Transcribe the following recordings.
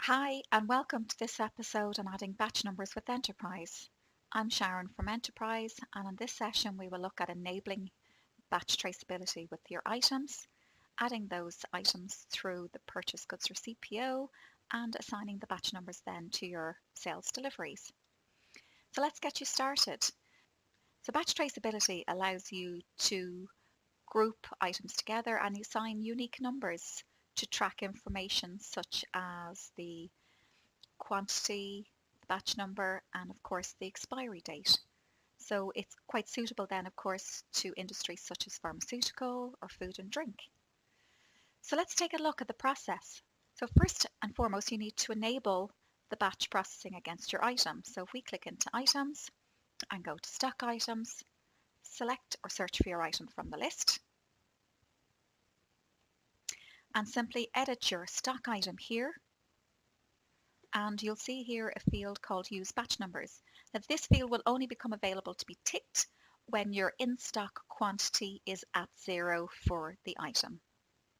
Hi, and welcome to this episode on adding batch numbers with Enterpryze. I'm Sharon from Enterpryze, and in this session we will look at enabling batch traceability with your items, adding those items through the purchase goods receipt PO, and assigning the batch numbers then to your sales deliveries. So let's get you started. So batch traceability allows you to group items together and assign unique numbers to track information such as the quantity, the batch number, and of course the expiry date. So it's quite suitable then, of course, to industries such as pharmaceutical or food and drink. So let's take a look at the process. So first and foremost, you need to enable the batch processing against your item. So if we click into items and go to stock items, select or search for your item from the list, and simply edit your stock item here. And you'll see here a field called Use Batch Numbers. Now this field will only become available to be ticked when your in-stock quantity is at 0 for the item.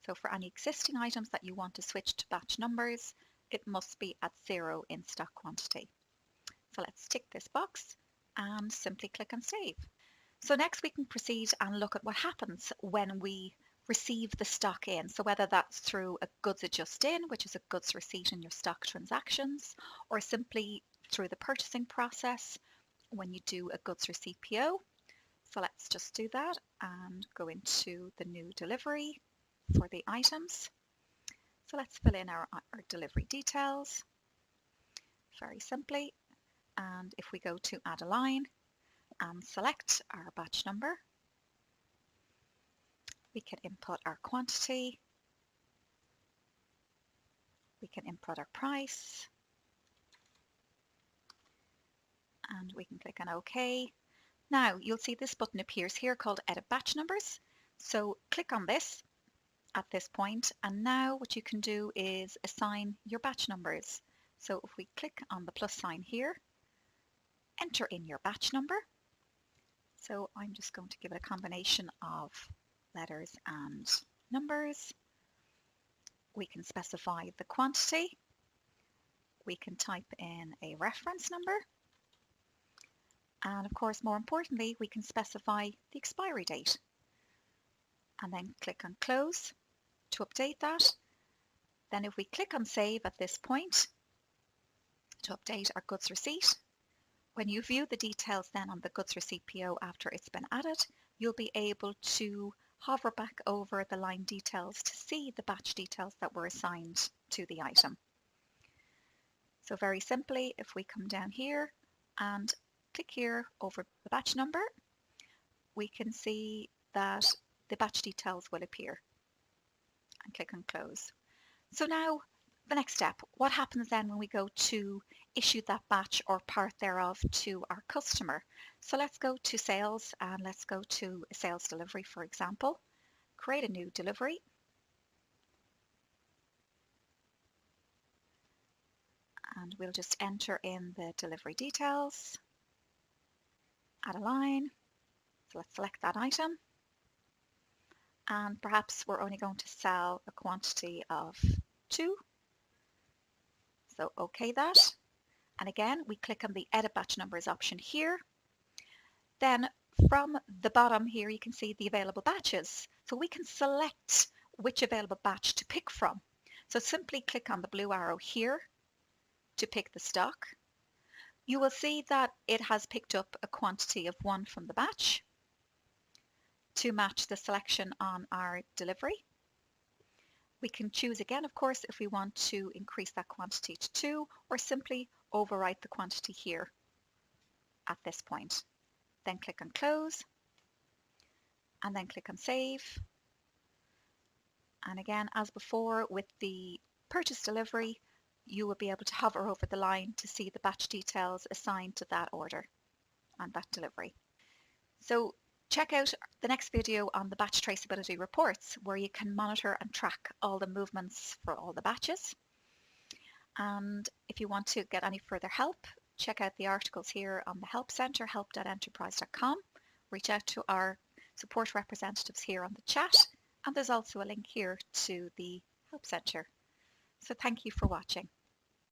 So for any existing items that you want to switch to batch numbers, it must be at 0 in-stock quantity. So let's tick this box and simply click on Save. So next we can proceed and look at what happens when we receive the stock in. So whether that's through a goods adjust in, which is a goods receipt in your stock transactions, or simply through the purchasing process when you do a goods receipt PO. So let's just do that and go into the new delivery for the items. So let's fill in our delivery details very simply. And if we go to add a line and select our batch number, we can input our quantity, we can input our price, and we can click on OK. Now you'll see this button appears here called Edit Batch Numbers. So click on this at this point, and now what you can do is assign your batch numbers. So if we click on the plus sign here, enter in your batch number. So I'm just going to give it a combination of letters and numbers. We can specify the quantity. We can type in a reference number. And of course, more importantly, we can specify the expiry date. And then click on Close to update that. Then if we click on Save at this point to update our goods receipt, when you view the details then on the goods receipt PO after it's been added, you'll be able to hover back over the line details to see the batch details that were assigned to the item. So very simply, if we come down here and click here over the batch number, we can see that the batch details will appear, and click on Close. So now the next step, what happens then when we go to issue that batch or part thereof to our customer? So let's go to sales and let's go to a sales delivery, for example. Create a new delivery. And we'll just enter in the delivery details, add a line. So let's select that item. And perhaps we're only going to sell a quantity of 2. So OK that. And again, we click on the Edit Batch Numbers option here. Then from the bottom here, you can see the available batches. So we can select which available batch to pick from. So simply click on the blue arrow here to pick the stock. You will see that it has picked up a quantity of 1 from the batch to match the selection on our delivery. We can choose again, of course, if we want to increase that quantity to 2 or simply overwrite the quantity here at this point. Then click on Close and then click on Save. And again, as before with the purchase delivery, you will be able to hover over the line to see the batch details assigned to that order and that delivery. So check out the next video on the batch traceability reports, where you can monitor and track all the movements for all the batches. And if you want to get any further help, check out the articles here on the Help Centre, help.enterpryze.com. Reach out to our support representatives here on the chat, and there's also a link here to the Help Centre. So thank you for watching.